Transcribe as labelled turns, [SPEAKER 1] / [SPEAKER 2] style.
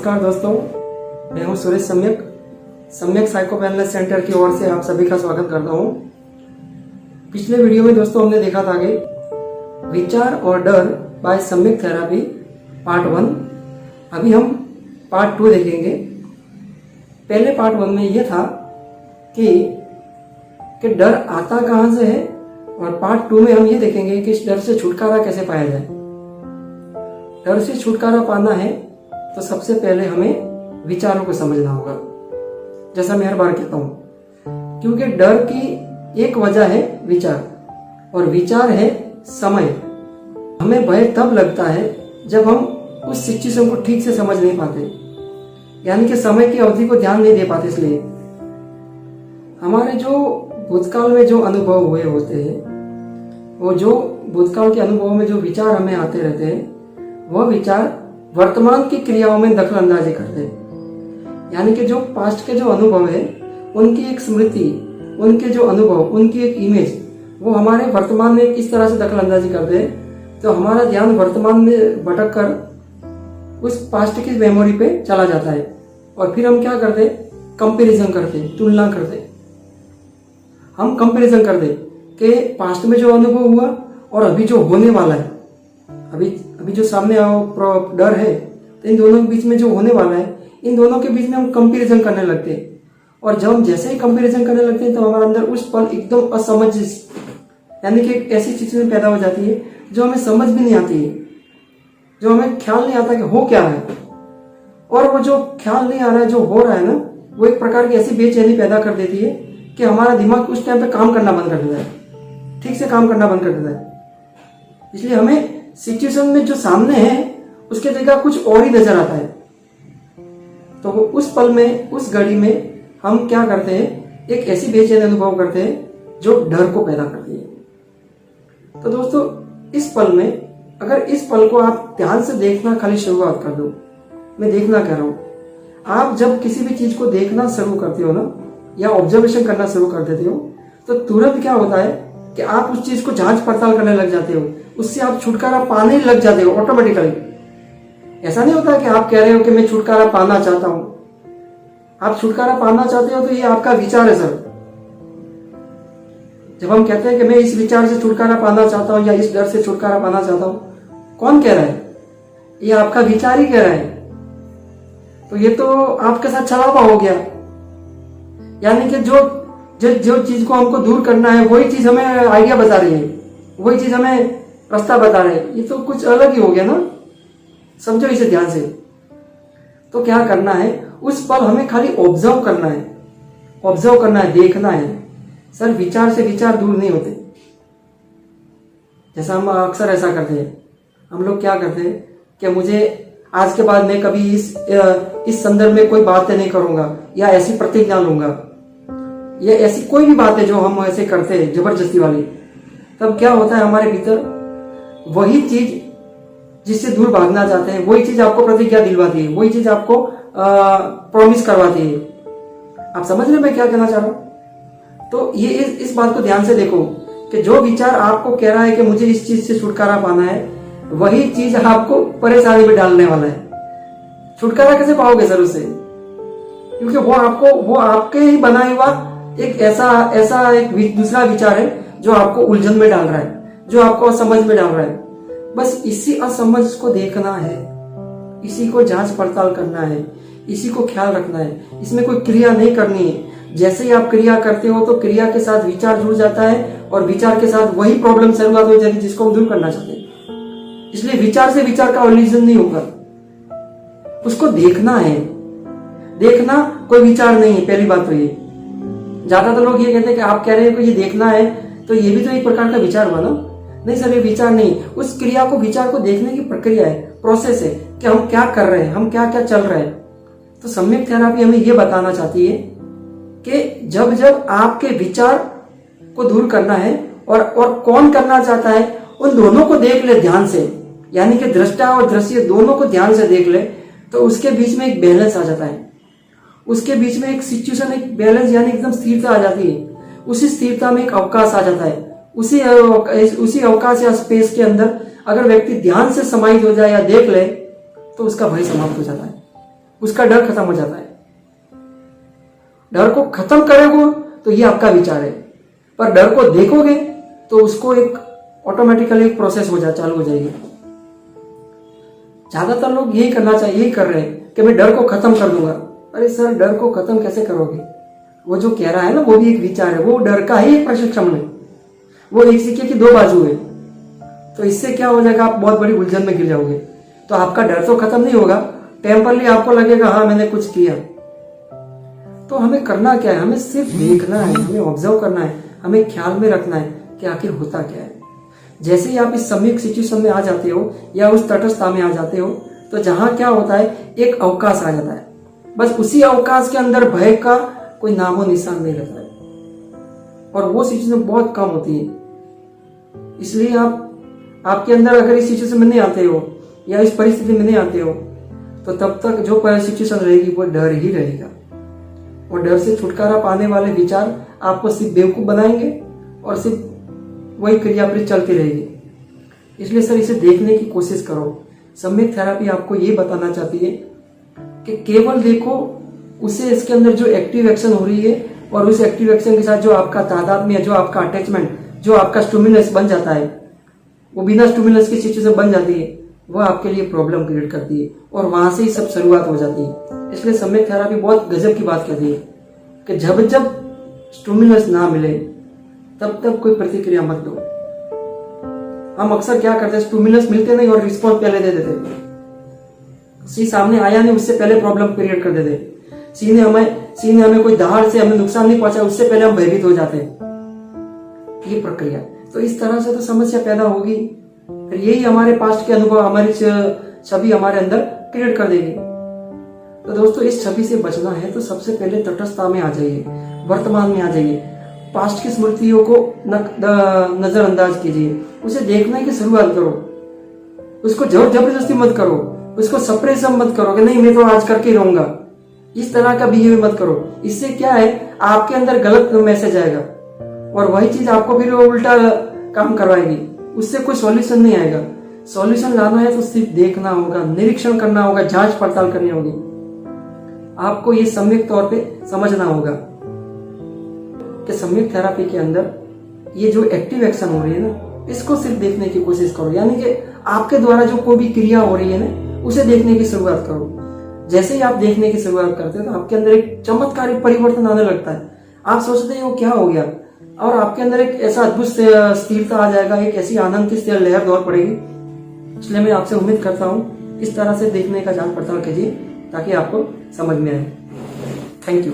[SPEAKER 1] नमस्कार दोस्तों, मैं हूं सुरेश सम्यक साइको वेलनेस सेंटर की ओर से आप सभी का स्वागत करता हूं। पिछले वीडियो में दोस्तों हमने देखा था कि विचार और डर बाय सम्यक थेरेपी पार्ट 1। अभी हम पार्ट 2 देखेंगे। पहले पार्ट 1 में यह था कि डर आता कहां से है, और पार्ट 2 में हम ये देखेंगे कि इस डर से छुटकारा कैसे पाया जाए। डर से छुटकारा पाना है तो सबसे पहले हमें विचारों को समझना होगा, जैसा मैं हर बार कहता हूं, क्योंकि डर की एक वजह है विचार, और विचार है समय। हमें भय तब लगता है जब हम उस सिचुएशन को ठीक से समझ नहीं पाते, यानी कि समय की अवधि को ध्यान नहीं दे पाते। इसलिए हमारे जो भूतकाल में जो अनुभव हुए होते हैं, वो जो भूतकाल के अनुभवों में जो विचार हमें आते रहते हैं, वह विचार वर्तमान की क्रियाओं में दखल अंदाजी करते हैं। यानी कि जो पास्ट के जो अनुभव है, उनकी एक स्मृति, उनके जो अनुभव, उनकी एक इमेज, वो हमारे वर्तमान में किस तरह से दखल अंदाजी करते हैं, तो हमारा ध्यान वर्तमान में भटक कर उस पास्ट की मेमोरी पे चला जाता है, और फिर हम क्या करते, कंपैरिजन करते, तुलना करते। हम कंपैरिजन करते कि पास्ट में जो अनुभव हुआ और अभी जो होने वाला है, अभी जो सामने डर है, तो इन दोनों के बीच में जो होने वाला है, इन दोनों के बीच में हम कंपैरिजन करने लगते हैं। और जब हम जैसे ही कंपैरिजन करने लगते हैं, तो हमारे अंदर उस पल एकदम असमंज, यानी कि एक ऐसी सिचुएशन पैदा हो जाती है जो हमें समझ भी नहीं आती है, जो हमें ख्याल नहीं आता कि हो क्या है। और वो जो ख्याल नहीं आ रहा है, जो हो रहा है ना, वो एक प्रकार की ऐसी बेचैनी पैदा कर देती है कि हमारा दिमाग उस टाइम पे काम करना बंद कर देता है, ठीक से काम करना बंद कर देता है। इसलिए हमें सिचुएशन में जो सामने है उसके जगह कुछ और ही नजर आता है। तो वो उस पल में, उस घड़ी में हम क्या करते हैं, एक ऐसी बेचैनी अनुभव करते हैं जो डर को पैदा करती है। तो दोस्तों, इस पल में, अगर इस पल को आप ध्यान से देखना खाली शुरुआत कर दो, मैं देखना कह रहा हूं, आप जब किसी भी चीज को देखना शुरू करते हो ना, या ऑब्जर्वेशन करना शुरू कर देते हो, तो तुरंत क्या होता है कि आप उस चीज को जांच पड़ताल करने लग जाते हो, उससे आप छुटकारा पाने लग जाते हो ऑटोमेटिकली। ऐसा नहीं होता कि आप कह रहे हो कि मैं छुटकारा पाना चाहता हूं। आप छुटकारा पाना चाहते हो तो ये आपका विचार है सर। जब हम कहते हैं कि मैं इस विचार से छुटकारा पाना चाहता हूं या इस डर से छुटकारा पाना चाहता हूं, कौन कह रहा है? ये आपका विचार ही कह रहा है। तो ये तो आपके साथ छलावा हो गया, यानी कि जो चीज को हमको दूर करना है, वही चीज हमें आइडिया बता रही है, वही चीज हमें रास्ता बता रहे हैं। ये तो कुछ अलग ही हो गया ना, समझो इसे ध्यान से। तो क्या करना है, उस पल हमें खाली ऑब्जर्व करना है, देखना है। सर, विचार से विचार दूर नहीं होते। जैसा हम अक्सर ऐसा करते हैं, हम लोग क्या करते हैं कि मुझे आज के बाद मैं कभी इस संदर्भ में कोई बातें नहीं करूंगा, या ऐसी प्रतिज्ञा लूंगा, या ऐसी कोई भी बात है जो हम ऐसे करते हैं जबरदस्ती वाली। तब क्या होता है, हमारे भीतर वही चीज जिससे दूर भागना चाहते हैं, वही चीज आपको प्रतिज्ञा दिलवाती है, वही चीज आपको प्रॉमिस करवाती है। आप समझ रहे मैं क्या कहना चाह रहा हूं? तो ये इस बात को ध्यान से देखो कि जो विचार आपको कह रहा है कि मुझे इस चीज से छुटकारा पाना है, वही चीज आपको परेशानी में डालने वाला है। छुटकारा कैसे पाओगे सर उससे? क्योंकि वो आपके ही बनाया हुआ एक ऐसा एक दूसरा विचार है जो आपको उलझन में डाल रहा है, जो आपको असमझ में डाल रहा है। बस इसी असमझ को देखना है, इसी को जांच पड़ताल करना है, इसी को ख्याल रखना है। इसमें कोई क्रिया नहीं करनी है। जैसे ही आप क्रिया करते हो, तो क्रिया के साथ विचार जुड़ जाता है, और विचार के साथ वही प्रॉब्लम शुरुआत हो जाती है जिसको हम दूर करना चाहते हैं। इसलिए विचार से विचार का उलझन नहीं होगा, उसको देखना है। देखना कोई विचार नहीं है, पहली बात तो ये। ज्यादातर लोग ये कहते हैं कि आप कह रहे हैं कि ये देखना है, तो ये भी तो एक प्रकार का विचार हुआ ना। नहीं सर, ये विचार नहीं, उस क्रिया को, विचार को देखने की प्रक्रिया है, प्रोसेस है कि हम क्या कर रहे हैं, हम क्या क्या चल रहे हैं। तो सम्यक थेरेपी हमें ये बताना चाहती है कि जब जब आपके विचार को दूर करना है, और कौन करना चाहता है, उन दोनों को देख ले ध्यान से, यानी कि दृष्टा और दृश्य दोनों को ध्यान से देख ले, तो उसके बीच में एक बैलेंस आ जाता है। उसके बीच में एक सिचुएशन, एक बैलेंस, यानी एकदम स्थिरता आ जाती है। उसी स्थिरता में एक अवकाश आ जाता है। उसी अवकाश या स्पेस के अंदर अगर व्यक्ति ध्यान से समाहित हो जाए या देख ले, तो उसका भय समाप्त हो जाता है। उसका डर खत्म हो जाता है। डर को खत्म करोगे तो ये आपका विचार है, पर डर को देखोगे तो उसको एक ऑटोमेटिकली एक प्रोसेस चालू हो जाएगी। ज्यादातर लोग यही करना चाहिए, यही कर रहे हैं कि मैं डर को खत्म कर दूंगा। अरे सर, डर को खत्म कैसे करोगे? वो जो कह रहा है ना, वो भी एक विचार है, वो डर का ही एक प्रशिक्षण है, वो एक सिक्के की दो बाजू है। तो इससे क्या हो जाएगा, आप बहुत बड़ी उलझन में गिर जाओगे। तो आपका डर तो खत्म नहीं होगा, टेम्परली आपको लगेगा हाँ मैंने कुछ किया। तो हमें करना क्या है, हमें सिर्फ देखना है, हमें ऑब्जर्व करना है, हमें ख्याल में रखना है कि आखिर होता क्या है। जैसे ही आप इस सम्यक सिचुएशन में आ जाते हो या उस तटस्थता में आ जाते हो, तो जहां क्या होता है, एक अवकाश आ जाता है। बस उसी अवकाश के अंदर भय का कोई नामो निशान नहीं रहता है, और वो सिचुएशन बहुत कम होती है। इसलिए आपके अंदर अगर इस सिचुएशन में नहीं आते हो या इस परिस्थिति में नहीं आते हो, तो तब तक जो सिचुएशन रहेगी वो डर ही रहेगा, और डर से छुटकारा पाने वाले विचार आपको सिर्फ बेवकूफ बनाएंगे और सिर्फ वही क्रिया फिर चलती रहेगी। इसलिए सर, इसे देखने की कोशिश करो। सम्यक थेरेपी आपको ये बताना चाहती है कि केवल देखो उसे, इसके अंदर जो एक्टिव एक्शन हो रही है और उस एक्टिव एक्शन के साथ जो आपका तादात्म्य, जो आपका अटैचमेंट, जो आपका स्टिमुलस बन जाता है, वो बिना स्टिमुलस की सिचुएशन बन जाती है, वह आपके लिए प्रॉब्लम क्रिएट करती है, और वहां से ही सब शुरुआत हो जाती है। इसलिए सम्यक थेरेपी बहुत गजब की बात कहती है कि जब जब स्टिमुलस ना मिले तब तक कोई प्रतिक्रिया मत दो। हम अक्सर क्या करते हैं, स्टिमुलस मिलते नहीं और रिस्पॉन्स पहले दे देते। सी सामने आया नहीं, उससे पहले प्रॉब्लम क्रिएट कर देते। सी ने हमें कोई दहाड़ से हमें नुकसान नहीं पहुंचा, उससे पहले हम भयभीत हो जाते हैं। ये प्रक्रिया, तो इस तरह से तो समस्या पैदा होगी। फिर यही हमारे पास्ट के अनुभव, हमारी छवि हमारे अंदर क्रिएट कर देगी। तो दोस्तों, इस छवि से बचना है तो सबसे पहले तटस्थता में आ जाइए, वर्तमान में आ जाइए। पास्ट की स्मृतियों को नजरअंदाज कीजिए, उसे देखने की शुरुआत करो। उसको जबरदस्ती मत करो, उसको सप्रेशन मत करो कि नहीं मैं तो आज करके रहूंगा। इस तरह का बिहेवियर मत करो। इससे क्या है, आपके अंदर गलत मैसेज आएगा और वही चीज आपको फिर उल्टा काम करवाएगी। उससे कोई सॉल्यूशन नहीं आएगा। सॉल्यूशन लाना है तो सिर्फ देखना होगा, निरीक्षण करना होगा, जांच पड़ताल करनी होगी। आपको ये सम्यक तौर पे समझना होगा कि सम्यक थेरेपी के अंदर ये जो एक्टिव एक्शन हो रही है ना, इसको सिर्फ देखने की कोशिश करो। यानी कि आपके द्वारा जो कोई भी क्रिया हो रही है ना, उसे देखने की शुरुआत करो। जैसे ही आप देखने की शुरुआत करते हो तो आपके अंदर एक चमत्कारिक परिवर्तन आने लगता है। आप सोचते हैं वो क्या हो गया, और आपके अंदर एक ऐसा अद्भुत स्थिरता आ जाएगा, एक ऐसी आनंद की लहर दौड़ पड़ेगी। इसलिए मैं आपसे उम्मीद करता हूँ इस तरह से देखने का जांच पड़ताल कीजिए ताकि आपको समझ में आए। Thank you.